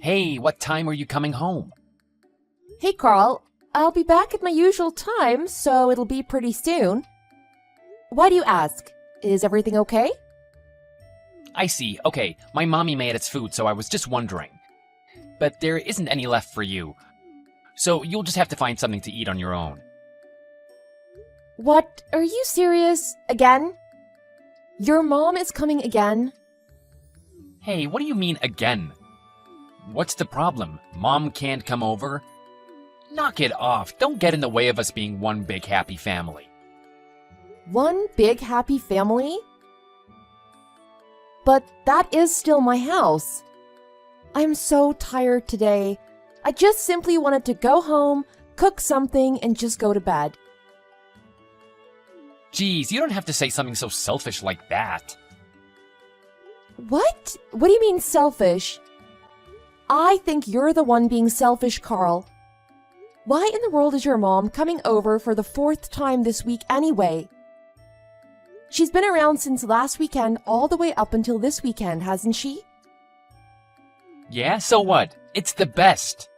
Hey, what time are you coming home? Hey, Carl. I'll be back at my usual time, so it'll be pretty soon. Why do you ask? Is everything okay? I see. Okay, my mommy made its food, so I was just wondering. But there isn't any left for you. So you'll just have to find something to eat on your own. What? Are you serious? Again? Your mom is coming again? Hey, what do you mean again? What's the problem? Mom can't come over? Knock it off. Don't get in the way of us being one big happy family. One big happy family? But that is still my house. I'm so tired today. I just simply wanted to go home, cook something, and just go to bed. Geez, you don't have to say something so selfish like that. What? What do you mean selfish? I think you're the one being selfish, Carl. Why in the world is your mom coming over for the 4th time this week anyway? She's been around since last weekend all the way up until this weekend, hasn't she? Yeah, so what? It's the best.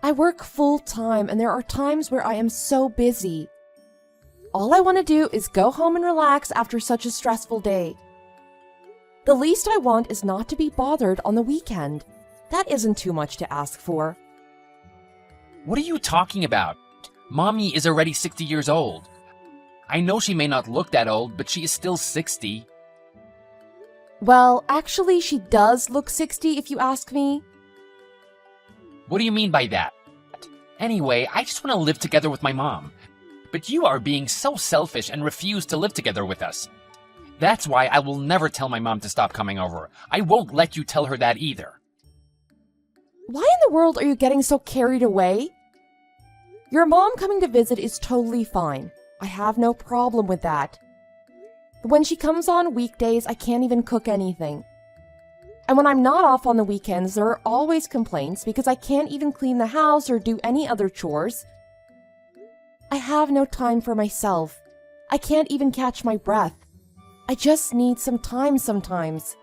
I work full time and there are times where I am so busy. All I want to do is go home and relax after such a stressful day. The least I want is not to be bothered on the weekend. That isn't too much to ask for. What are you talking about? Mommy is already 60 years old. I know she may not look that old, but she is still 60. Well, actually, she does look 60 if you ask me. What do you mean by that? Anyway, I just want to live together with my mom. But you are being so selfish and refuse to live together with us. That's why I will never tell my mom to stop coming over. I won't let you tell her that either. Why in the world are you getting so carried away? Your mom coming to visit is totally fine. I have no problem with that. When she comes on weekdays, I can't even cook anything. And when I'm not off on the weekends, there are always complaints because I can't even clean the house or do any other chores. I have no time for myself. I can't even catch my breath. I just need some time sometimes.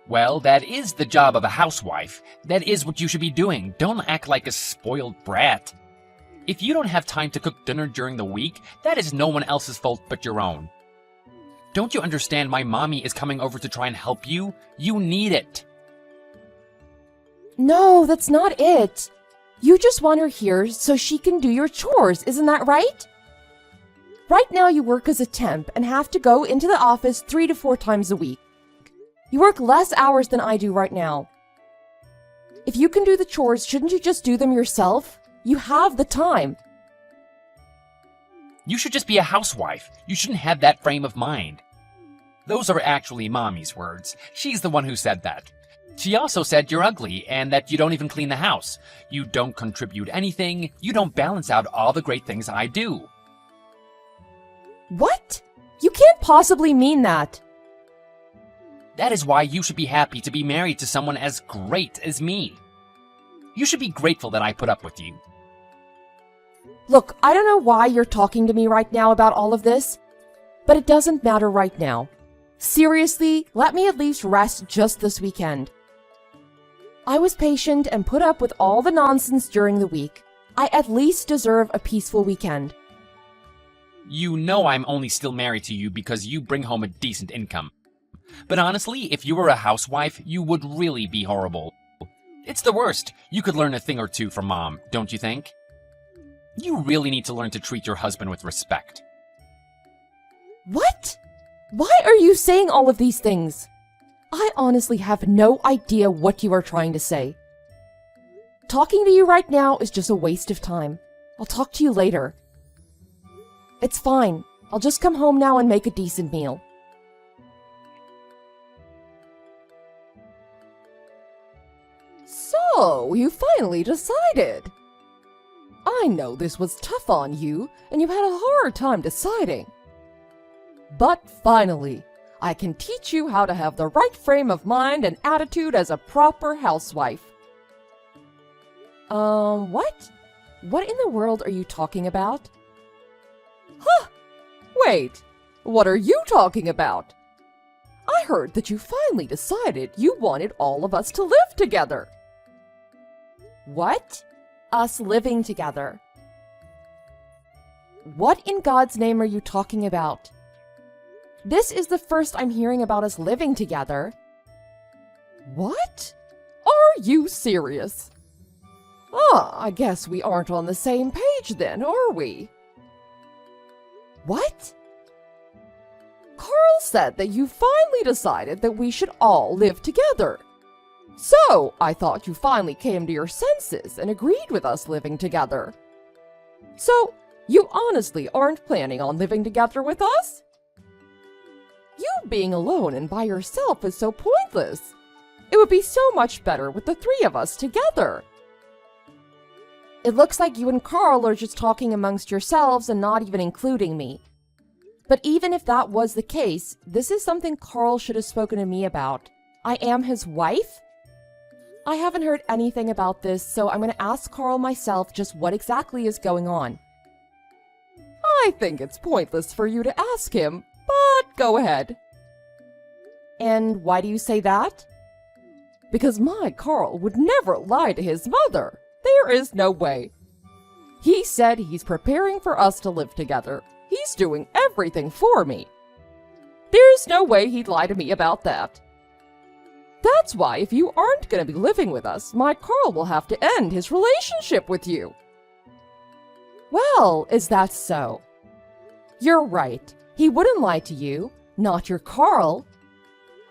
Well, that is the job of a housewife. That is what you should be doing. Don't act like a spoiled brat. If you don't have time to cook dinner during the week, that is no one else's fault but your own. Don't you understand my mommy is coming over to try and help you? You need it. No, that's not it. You just want her here so she can do your chores, isn't that right? Right now you work as a temp and have to go into the office 3 to 4 times a week. You work less hours than I do right now. If you can do the chores, shouldn't you just do them yourself? You have the time. You should just be a housewife. You shouldn't have that frame of mind. Those are actually Mommy's words. She's the one who said that. She also said you're ugly and that you don't even clean the house. You don't contribute anything. You don't balance out all the great things I do. What? You can't possibly mean that. That is why you should be happy to be married to someone as great as me. You should be grateful that I put up with you. Look, I don't know why you're talking to me right now about all of this, but it doesn't matter right now. Seriously, let me at least rest just this weekend. I was patient and put up with all the nonsense during the week. I at least deserve a peaceful weekend. You know I'm only still married to you because you bring home a decent income. But honestly, if you were a housewife, you would really be horrible. It's the worst. You could learn a thing or two from Mom, don't you think? You really need to learn to treat your husband with respect. What? Why are you saying all of these things? I honestly have no idea what you are trying to say. Talking to you right now is just a waste of time. I'll talk to you later. It's fine. I'll just come home now and make a decent meal. So, you finally decided. I know this was tough on you, and you had a hard time deciding. But finally, I can teach you how to have the right frame of mind and attitude as a proper housewife. What? What in the world are you talking about? Huh! Wait, what are you talking about? I heard that you finally decided you wanted all of us to live together. What? Us living together? What in God's name are you talking about? This is the first I'm hearing about us living together. What? Are you serious? I guess we aren't on the same page then, are we? What? Carl said that you finally decided that we should all live together. So, I thought you finally came to your senses and agreed with us living together. So, you honestly aren't planning on living together with us? You being alone and by yourself is so pointless. It would be so much better with the three of us together. It looks like you and Carl are just talking amongst yourselves and not even including me. But even if that was the case, this is something Carl should have spoken to me about. I am his wife? I haven't heard anything about this, so I'm going to ask Carl myself just what exactly is going on. I think it's pointless for you to ask him, but go ahead. And why do you say that? Because my Carl would never lie to his mother. There is no way. He said he's preparing for us to live together. He's doing everything for me. There's no way he'd lie to me about that. That's why if you aren't going to be living with us, my Carl will have to end his relationship with you. Well, is that so? You're right. He wouldn't lie to you, not your Carl.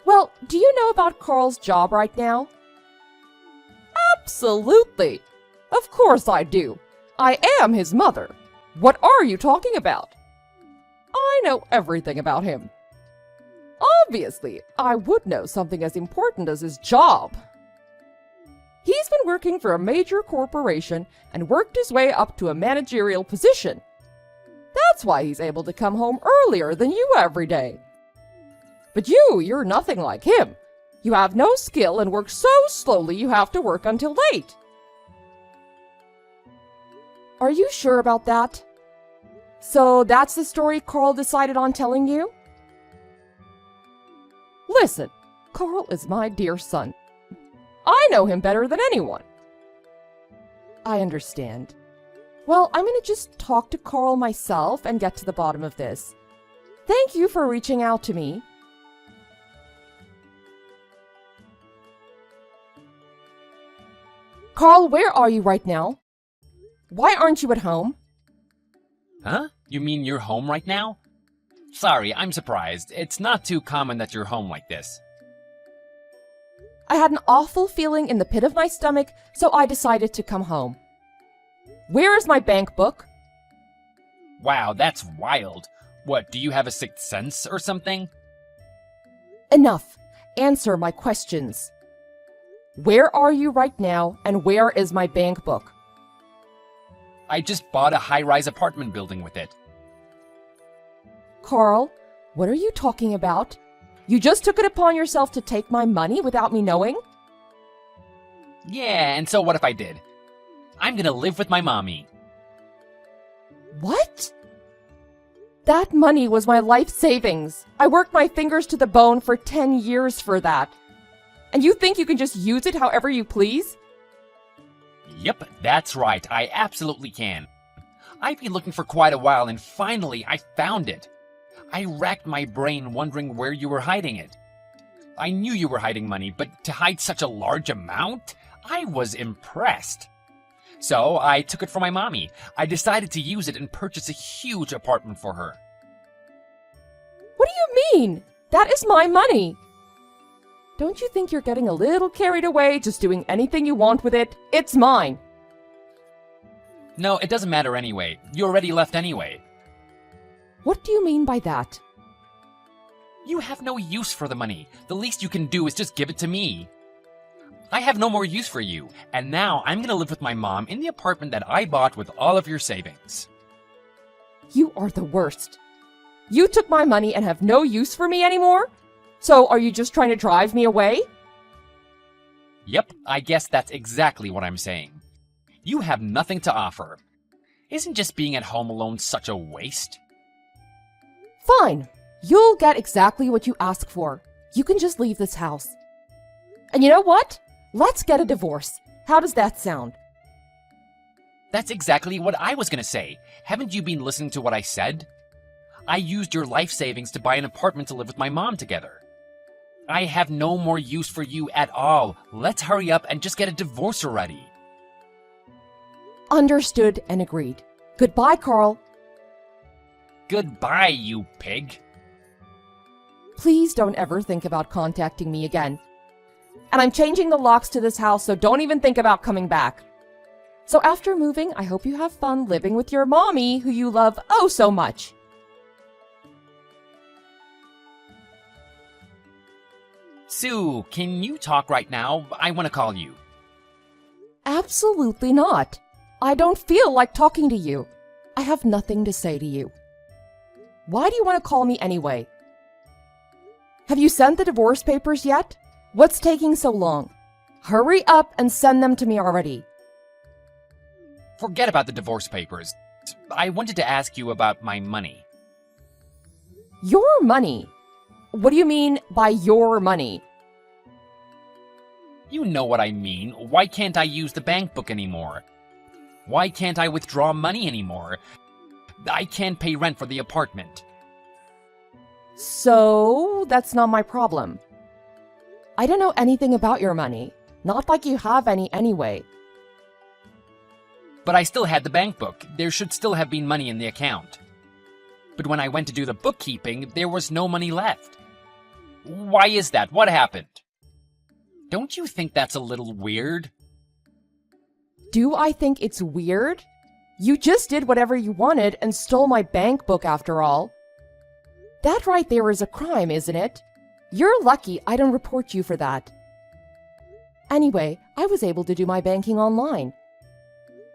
Well, do you know about Carl's job right now? Absolutely. Of course I do. I am his mother. What are you talking about? I know everything about him. Obviously, I would know something as important as his job. He's been working for a major corporation and worked his way up to a managerial position. That's why he's able to come home earlier than you every day. But you're nothing like him. You have no skill and work so slowly you have to work until late. Are you sure about that? So that's the story Carl decided on telling you? Listen, Carl is my dear son. I know him better than anyone. I understand. Well, I'm going to just talk to Carl myself and get to the bottom of this. Thank you for reaching out to me. Carl, where are you right now? Why aren't you at home? Huh? You mean you're home right now? Sorry, I'm surprised. It's not too common that you're home like this. I had an awful feeling in the pit of my stomach, so I decided to come home. Where is my bank book? Wow, that's wild. What, do you have a sixth sense or something? Enough. Answer my questions. Where are you right now, and where is my bank book? I just bought a high-rise apartment building with it. Carl, what are you talking about? You just took it upon yourself to take my money without me knowing? Yeah, and so what if I did? I'm gonna live with my mommy. What? That money was my life savings. I worked my fingers to the bone for 10 years for that. And you think you can just use it however you please? Yep, that's right. I absolutely can. I've been looking for quite a while and finally I found it. I racked my brain wondering where you were hiding it. I knew you were hiding money, but to hide such a large amount? I was impressed. So I took it from my mommy. I decided to use it and purchase a huge apartment for her. What do you mean? That is my money. Don't you think you're getting a little carried away just doing anything you want with it? It's mine. No, it doesn't matter anyway. You already left anyway. What do you mean by that? You have no use for the money. The least you can do is just give it to me. I have no more use for you, and now I'm gonna live with my mom in the apartment that I bought with all of your savings. You are the worst. You took my money and have no use for me anymore? So are you just trying to drive me away? Yep, I guess that's exactly what I'm saying. You have nothing to offer. Isn't just being at home alone such a waste? Fine. You'll get exactly what you ask for. You can just leave this house. And you know what? Let's get a divorce. How does that sound? That's exactly what I was gonna say. Haven't you been listening to what I said? I used your life savings to buy an apartment to live with my mom together. I have no more use for you at all. Let's hurry up and just get a divorce already. Understood and agreed. Goodbye, Carl. Goodbye, you pig. Please don't ever think about contacting me again. And I'm changing the locks to this house, so don't even think about coming back. So after moving, I hope you have fun living with your mommy, who you love oh so much. Sue, can you talk right now? I want to call you. Absolutely not. I don't feel like talking to you. I have nothing to say to you. Why do you want to call me anyway? Have you sent the divorce papers yet? What's taking so long? Hurry up and send them to me already. Forget about the divorce papers. I wanted to ask you about my money. Your money? What do you mean by your money? You know what I mean. Why can't I use the bank book anymore? Why can't I withdraw money anymore? I can't pay rent for the apartment. So, that's not my problem. I don't know anything about your money. Not like you have any anyway. But I still had the bank book. There should still have been money in the account. But when I went to do the bookkeeping, there was no money left. Why is that? What happened? Don't you think that's a little weird? Do I think it's weird? You just did whatever you wanted and stole my bank book after all. That right there is a crime, isn't it? You're lucky I don't report you for that. Anyway, I was able to do my banking online.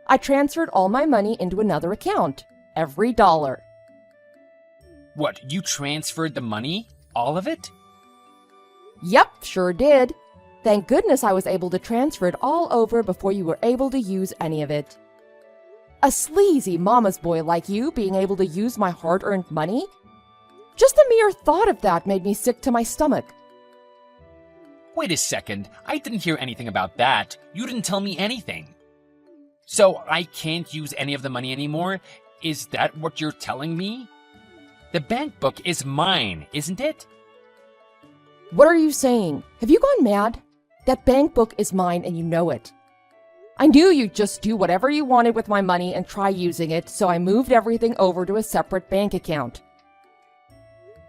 I transferred all my money into another account. Every dollar. What, you transferred the money? All of it? Yep, sure did. Thank goodness I was able to transfer it all over before you were able to use any of it. A sleazy mama's boy like you being able to use my hard-earned money? Just the mere thought of that made me sick to my stomach. Wait a second. I didn't hear anything about that. You didn't tell me anything. So I can't use any of the money anymore? Is that what you're telling me? The bank book is mine, isn't it? What are you saying? Have you gone mad? That bank book is mine and you know it. I knew you'd just do whatever you wanted with my money and try using it, so I moved everything over to a separate bank account.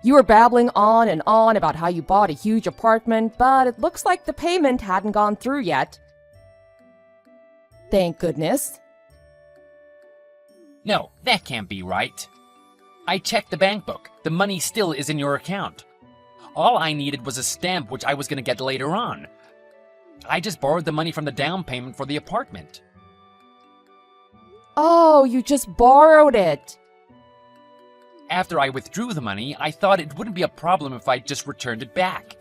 You were babbling on and on about how you bought a huge apartment, but it looks like the payment hadn't gone through yet. Thank goodness. No, that can't be right. I checked the bank book. The money still is in your account. All I needed was a stamp which I was going to get later on. I just borrowed the money from the down payment for the apartment. Oh, you just borrowed it. After I withdrew the money, I thought it wouldn't be a problem if I just returned it back.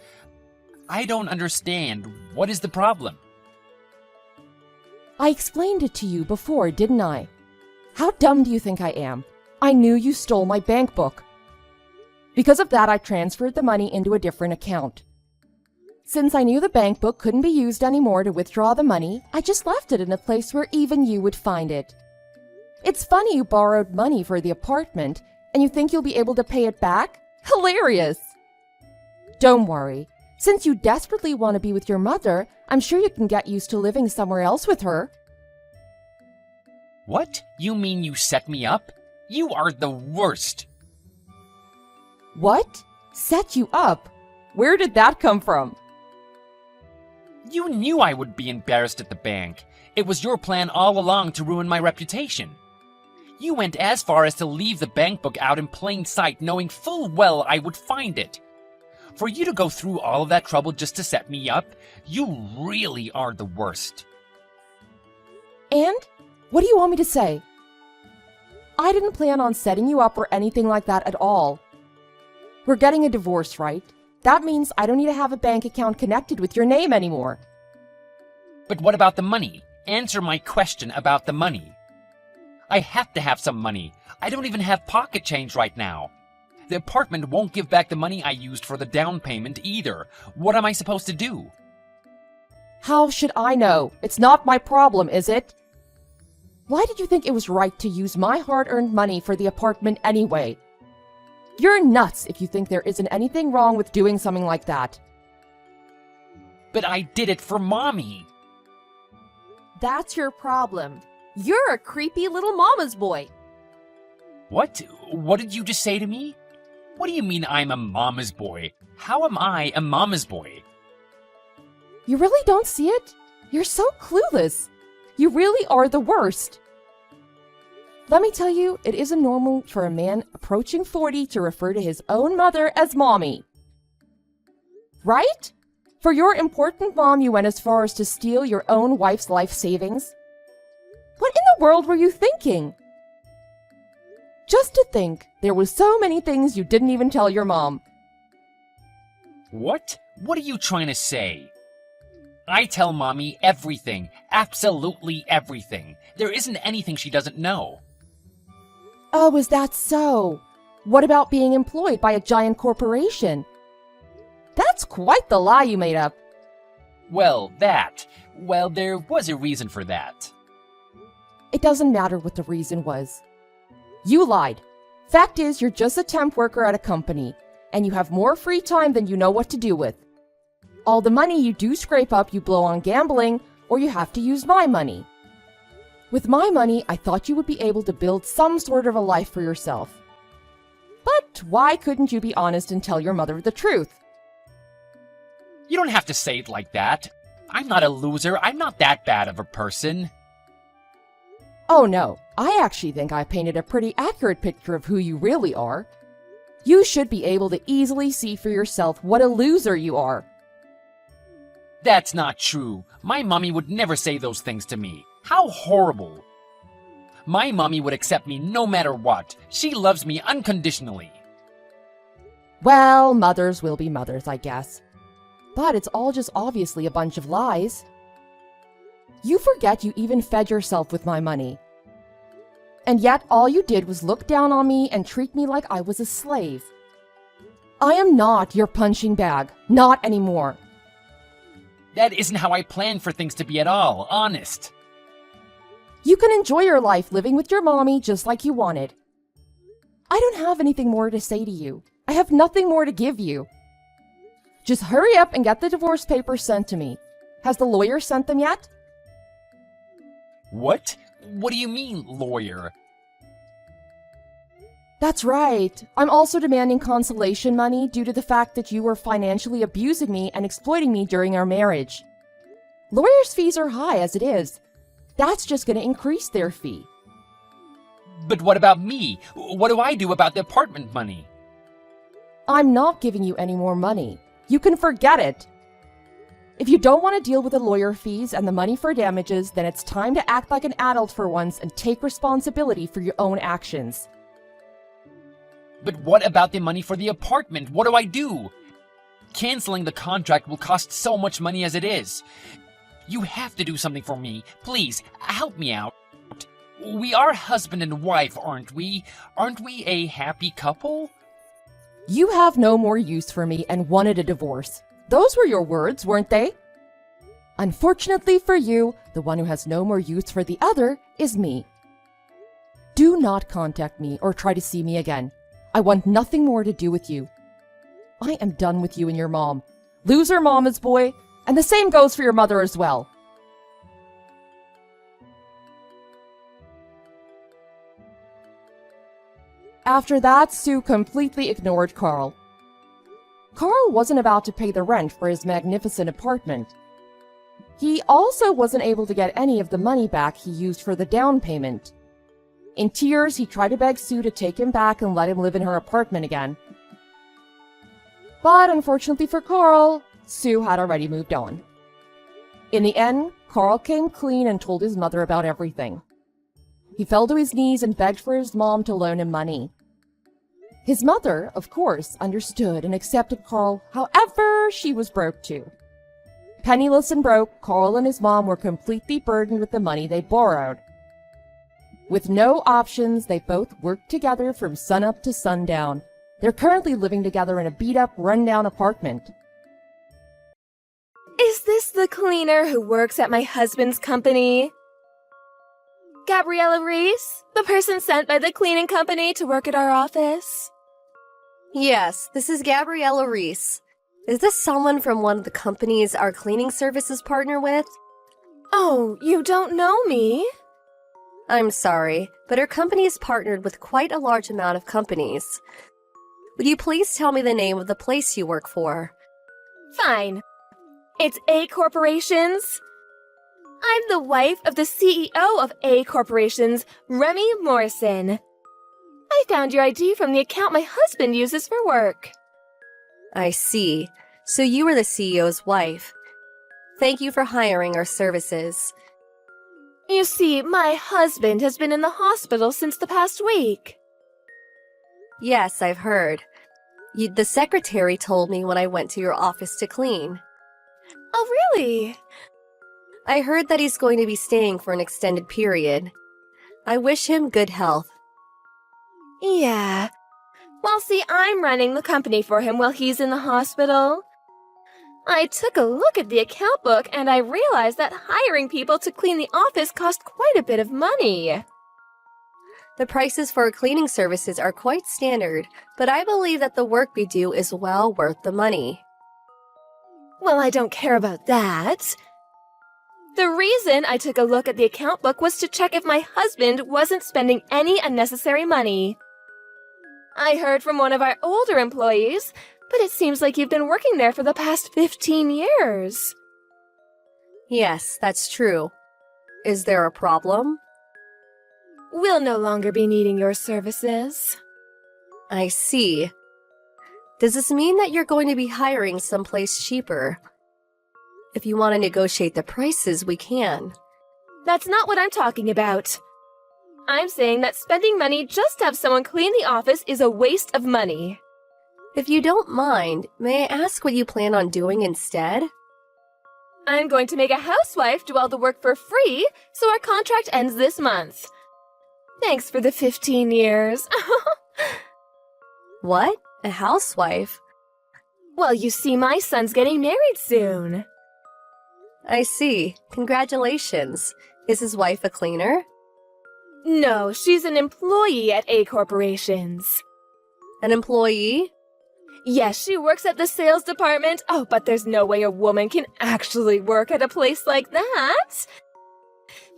I don't understand. What is the problem? I explained it to you before, didn't I? How dumb do you think I am? I knew you stole my bank book. Because of that, I transferred the money into a different account. Since I knew the bank book couldn't be used anymore to withdraw the money, I just left it in a place where even you would find it. It's funny you borrowed money for the apartment, and you think you'll be able to pay it back? Hilarious! Don't worry. Since you desperately want to be with your mother, I'm sure you can get used to living somewhere else with her. What? You mean you set me up? You are the worst. What? Set you up? Where did that come from? You knew I would be embarrassed at the bank. It was your plan all along to ruin my reputation. You went as far as to leave the bank book out in plain sight, knowing full well I would find it. For you to go through all of that trouble just to set me up, you really are the worst. And? What do you want me to say? I didn't plan on setting you up or anything like that at all. We're getting a divorce, right? That means I don't need to have a bank account connected with your name anymore. But what about the money? Answer my question about the money. I have to have some money. I don't even have pocket change right now. The apartment won't give back the money I used for the down payment either. What am I supposed to do? How should I know? It's not my problem, is it? Why did you think it was right to use my hard-earned money for the apartment anyway? You're nuts if you think there isn't anything wrong with doing something like that. But I did it for Mommy. That's your problem. You're a creepy little mama's boy. What? What did you just say to me? What do you mean I'm a mama's boy? How am I a mama's boy? You really don't see it? You're so clueless. You really are the worst. Let me tell you, it isn't normal for a man approaching 40 to refer to his own mother as mommy. Right? For your important mom, you went as far as to steal your own wife's life savings? What in the world were you thinking? Just to think, there were so many things you didn't even tell your mom. What? What are you trying to say? I tell Mommy everything. Absolutely everything. There isn't anything she doesn't know. Oh, is that so? What about being employed by a giant corporation? That's quite the lie you made up. Well, there was a reason for that. It doesn't matter what the reason was. You lied. Fact is, you're just a temp worker at a company, and you have more free time than you know what to do with. All the money you do scrape up you blow on gambling, or you have to use my money. With my money, I thought you would be able to build some sort of a life for yourself. But why couldn't you be honest and tell your mother the truth? You don't have to say it like that. I'm not a loser. I'm not that bad of a person. Oh no, I actually think I painted a pretty accurate picture of who you really are. You should be able to easily see for yourself what a loser you are. That's not true. My mommy would never say those things to me. How horrible. My mommy would accept me no matter what. She loves me unconditionally. Well, mothers will be mothers, I guess. But it's all just obviously a bunch of lies. You forget you even fed yourself with my money. And yet all you did was look down on me and treat me like I was a slave. I am not your punching bag. Not anymore. That isn't how I planned for things to be at all, honest. You can enjoy your life living with your mommy just like you wanted. I don't have anything more to say to you. I have nothing more to give you. Just hurry up and get the divorce papers sent to me. Has the lawyer sent them yet? What? What do you mean, lawyer? That's right. I'm also demanding consolation money due to the fact that you were financially abusing me and exploiting me during our marriage. Lawyers' fees are high as it is. That's just going to increase their fee. But what about me? What do I do about the apartment money? I'm not giving you any more money. You can forget it. If you don't want to deal with the lawyer fees and the money for damages, then it's time to act like an adult for once and take responsibility for your own actions. But what about the money for the apartment? What do I do? Canceling the contract will cost so much money as it is. You have to do something for me. Please, help me out. We are husband and wife, aren't we? Aren't we a happy couple? You have no more use for me and wanted a divorce. Those were your words, weren't they? Unfortunately for you, the one who has no more use for the other is me. Do not contact me or try to see me again. I want nothing more to do with you. I am done with you and your mom. Loser mama's boy, and the same goes for your mother as well. After that, Sue completely ignored Carl. Carl wasn't about to pay the rent for his magnificent apartment. He also wasn't able to get any of the money back he used for the down payment. In tears, he tried to beg Sue to take him back and let him live in her apartment again. But unfortunately for Carl, Sue had already moved on. In the end, Carl came clean and told his mother about everything. He fell to his knees and begged for his mom to loan him money. His mother, of course, understood and accepted Carl, however, she was broke too. Penniless and broke, Carl and his mom were completely burdened with the money they borrowed. With no options, they both worked together from sunup to sundown, They're currently living together in a beat-up, run-down apartment. Is this the cleaner who works at my husband's company? Gabriella Reese, the person sent by the cleaning company to work at our office? Yes, this is Gabriella Reese. Is this someone from one of the companies our cleaning services partner with? Oh, you don't know me? I'm sorry, but our company is partnered with quite a large amount of companies. Would you please tell me the name of the place you work for? Fine. It's A Corporations. I'm the wife of the CEO of A Corporations, Remy Morrison. I found your ID from the account my husband uses for work. I see. So you are the CEO's wife. Thank you for hiring our services. You see, my husband has been in the hospital since the past week. Yes, I've heard. The secretary told me when I went to your office to clean. Oh, really? I heard that he's going to be staying for an extended period. I wish him good health. Yeah. Well, see, I'm running the company for him while he's in the hospital. I took a look at the account book and I realized that hiring people to clean the office cost quite a bit of money. The prices for our cleaning services are quite standard, but I believe that the work we do is well worth the money. Well, I don't care about that. The reason I took a look at the account book was to check if my husband wasn't spending any unnecessary money. I heard from one of our older employees, but it seems like you've been working there for the past 15 years. Yes, that's true. Is there a problem? We'll no longer be needing your services. I see. Does this mean that you're going to be hiring someplace cheaper? If you want to negotiate the prices, we can. That's not what I'm talking about. I'm saying that spending money just to have someone clean the office is a waste of money. If you don't mind, may I ask what you plan on doing instead? I'm going to make a housewife do all the work for free, so our contract ends this month. Thanks for the 15 years. What? A housewife? Well, you see, my son's getting married soon. I see. Congratulations. Is his wife a cleaner? No, she's an employee at A Corporations. An employee? Yes, she works at the sales department. Oh, but there's no way a woman can actually work at a place like that.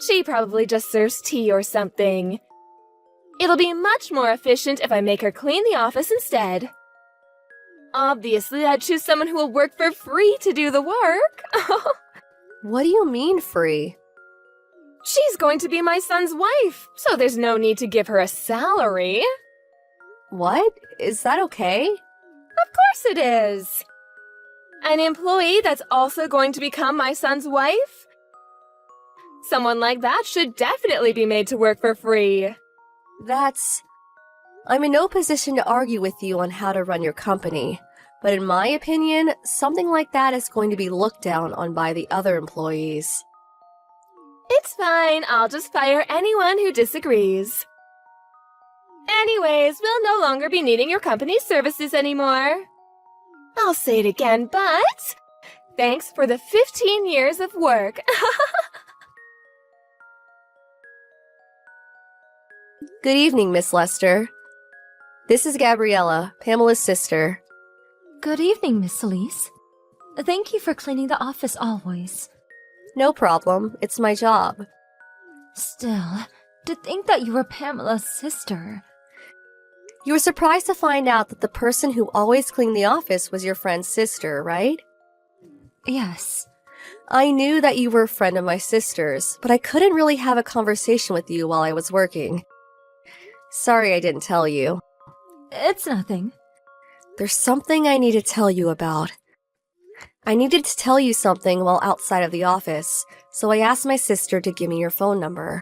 She probably just serves tea or something. It'll be much more efficient if I make her clean the office instead. Obviously, I'd choose someone who will work for free to do the work. What do you mean free? She's going to be my son's wife, so there's no need to give her a salary. What? Is that okay? Of course it is. An employee that's also going to become my son's wife? Someone like that should definitely be made to work for free. I'm in no position to argue with you on how to run your company, but in my opinion, something like that is going to be looked down on by the other employees. It's fine, I'll just fire anyone who disagrees. Anyways, we'll no longer be needing your company's services anymore. I'll say it again, but thanks for the 15 years of work. Good evening, Miss Lester. This is Gabriella, Pamela's sister. Good evening, Miss Elise. Thank you for cleaning the office always. No problem, it's my job. Still, to think that you were Pamela's sister. You were surprised to find out that the person who always cleaned the office was your friend's sister, right? Yes. I knew that you were a friend of my sister's, but I couldn't really have a conversation with you while I was working. Sorry I didn't tell you. It's nothing. There's something I need to tell you about. I needed to tell you something while outside of the office, so I asked my sister to give me your phone number.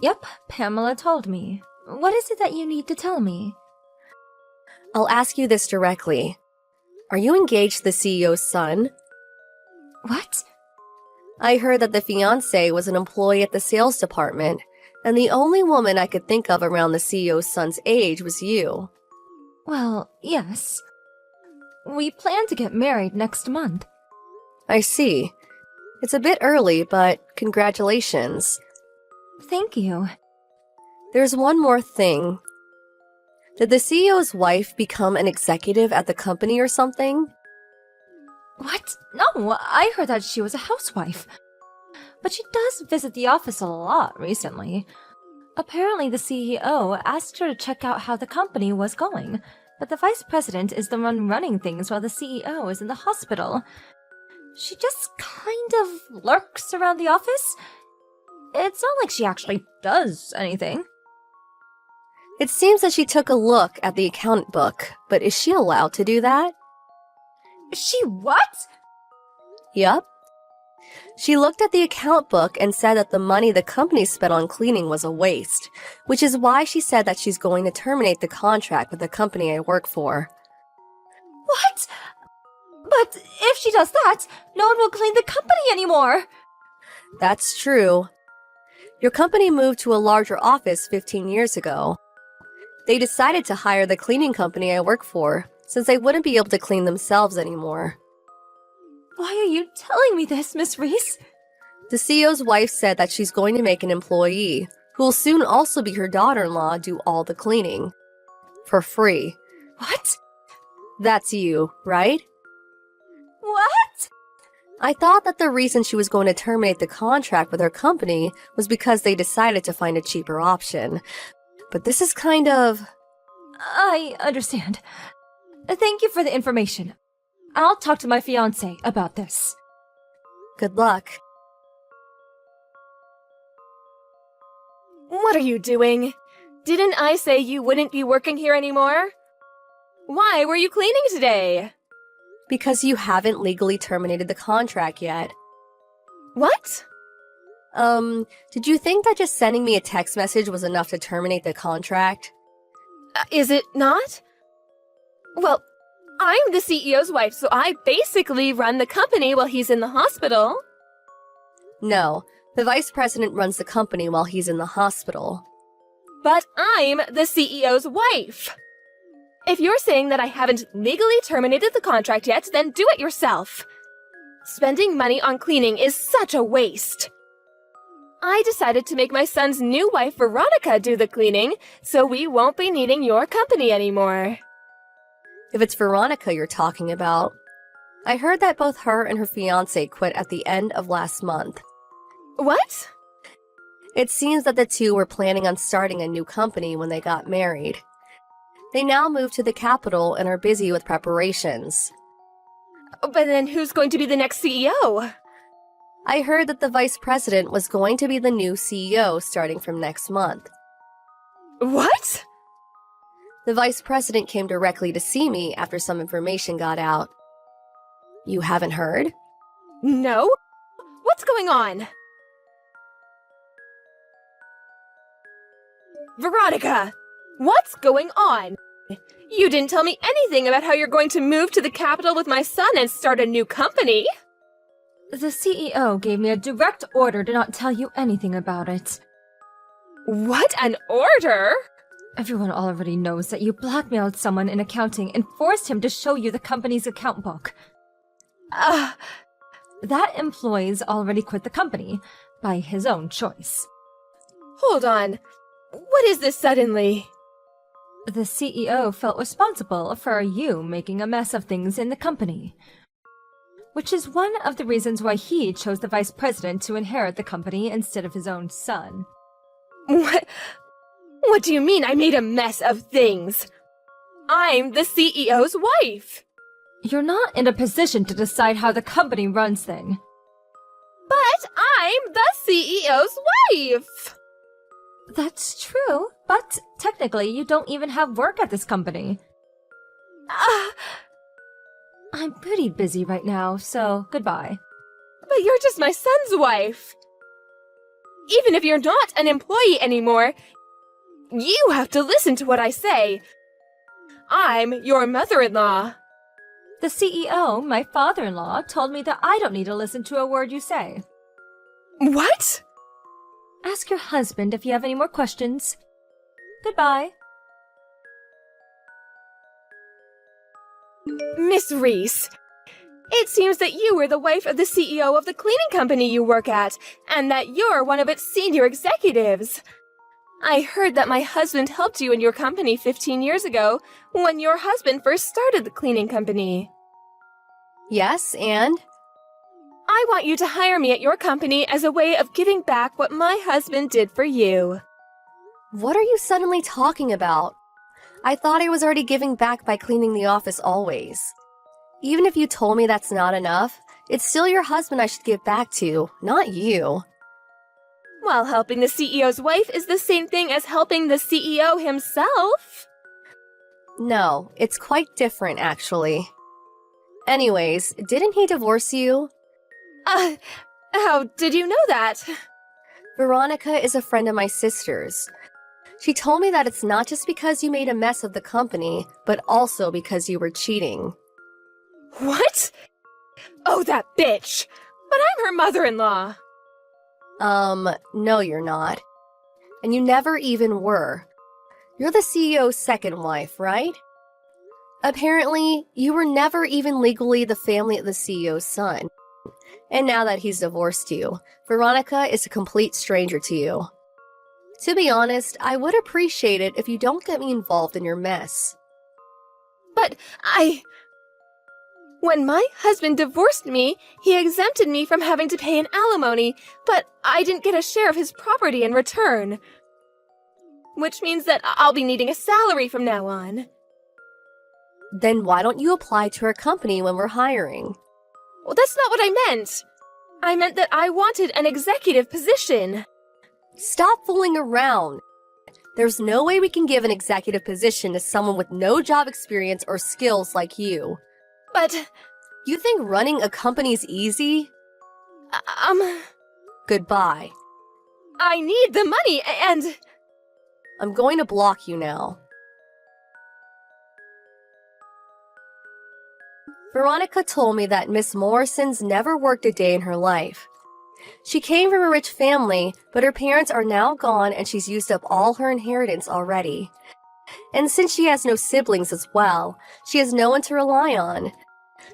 Yep, Pamela told me. What is it that you need to tell me? I'll ask you this directly. Are you engaged to the CEO's son? What? I heard that the fiancé was an employee at the sales department, and the only woman I could think of around the CEO's son's age was you. Well, yes. We plan to get married next month. I see. It's a bit early, but congratulations. Thank you. There's one more thing. Did the CEO's wife become an executive at the company or something? What? No, I heard that she was a housewife. But she does visit the office a lot recently. Apparently the CEO asked her to check out how the company was going, but the vice president is the one running things while the CEO is in the hospital. She just kind of lurks around the office. It's not like she actually does anything. It seems that she took a look at the account book, but is she allowed to do that? She what? Yup. She looked at the account book and said that the money the company spent on cleaning was a waste, which is why she said that she's going to terminate the contract with the company I work for. What? But if she does that, no one will clean the company anymore. That's true. Your company moved to a larger office 15 years ago. They decided to hire the cleaning company I work for, since they wouldn't be able to clean themselves anymore. Why are you telling me this, Miss Reese? The CEO's wife said that she's going to make an employee, who will soon also be her daughter-in-law, do all the cleaning. For free. What? That's you, right? What? I thought that the reason she was going to terminate the contract with her company was because they decided to find a cheaper option. But this is kind of... I understand. Thank you for the information. I'll talk to my fiancé about this. Good luck. What are you doing? Didn't I say you wouldn't be working here anymore? Why were you cleaning today? Because you haven't legally terminated the contract yet. What? Did you think that just sending me a text message was enough to terminate the contract? Is it not? Well, I'm the CEO's wife, so I basically run the company while he's in the hospital. No, the vice president runs the company while he's in the hospital. But I'm the CEO's wife. If you're saying that I haven't legally terminated the contract yet, then do it yourself. Spending money on cleaning is such a waste. I decided to make my son's new wife, Veronica, do the cleaning, so we won't be needing your company anymore. If it's Veronica you're talking about, I heard that both her and her fiancé quit at the end of last month. What? It seems that the two were planning on starting a new company when they got married. They now moved to the capital and are busy with preparations. But then who's going to be the next CEO? I heard that the vice president was going to be the new CEO starting from next month. What? The vice president came directly to see me after some information got out. You haven't heard? No? What's going on? Veronica! What's going on? You didn't tell me anything about how you're going to move to the capital with my son and start a new company. The CEO gave me a direct order to not tell you anything about it. What an order! Everyone already knows that you blackmailed someone in accounting and forced him to show you the company's account book. That employee's already quit the company, by his own choice. Hold on. What is this suddenly? The CEO felt responsible for you making a mess of things in the company. Which is one of the reasons why he chose the vice president to inherit the company instead of his own son. What do you mean I made a mess of things? I'm the CEO's wife. You're not in a position to decide how the company runs things. But I'm the CEO's wife. That's true, but technically you don't even have work at this company. I'm pretty busy right now, so goodbye. But you're just my son's wife. Even if you're not an employee anymore, you have to listen to what I say. I'm your mother-in-law. The CEO, my father-in-law, told me that I don't need to listen to a word you say. What? Ask your husband if you have any more questions. Goodbye. Miss Reese, it seems that you were the wife of the CEO of the cleaning company you work at, and that you're one of its senior executives. I heard that my husband helped you in your company 15 years ago, when your husband first started the cleaning company. Yes, and? I want you to hire me at your company as a way of giving back what my husband did for you. What are you suddenly talking about? I thought I was already giving back by cleaning the office always. Even if you told me that's not enough, it's still your husband I should give back to, not you. While helping the CEO's wife is the same thing as helping the CEO himself. No, it's quite different, actually. Anyways, didn't he divorce you? How did you know that? Veronica is a friend of my sister's. She told me that it's not just because you made a mess of the company, but also because you were cheating. What? Oh, that bitch! But I'm her mother-in-law. No you're not. And you never even were. You're the CEO's second wife, right? Apparently, you were never even legally the family of the CEO's son. And now that he's divorced you, Veronica is a complete stranger to you. To be honest, I would appreciate it if you don't get me involved in your mess. But when my husband divorced me, he exempted me from having to pay an alimony, but I didn't get a share of his property in return. Which means that I'll be needing a salary from now on. Then why don't you apply to our company when we're hiring? Well, that's not what I meant. I meant that I wanted an executive position. Stop fooling around. There's no way we can give an executive position to someone with no job experience or skills like you. But, You think running a company's easy? Goodbye. I need the money and... I'm going to block you now. Veronica told me that Miss Morrison's never worked a day in her life. She came from a rich family, but her parents are now gone and she's used up all her inheritance already. And since she has no siblings as well, she has no one to rely on.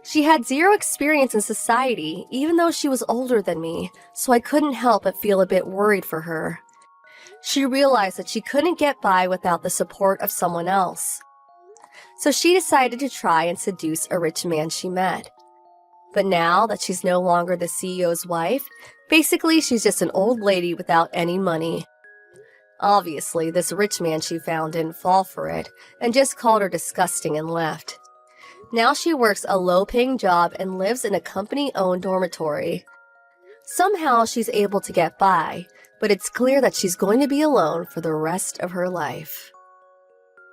She had zero experience in society, even though she was older than me, so I couldn't help but feel a bit worried for her. She realized that she couldn't get by without the support of someone else. So she decided to try and seduce a rich man she met. But now that she's no longer the CEO's wife, basically she's just an old lady without any money. Obviously, this rich man she found didn't fall for it, and just called her disgusting and left. Now she works a low-paying job and lives in a company-owned dormitory. Somehow she's able to get by, but it's clear that she's going to be alone for the rest of her life.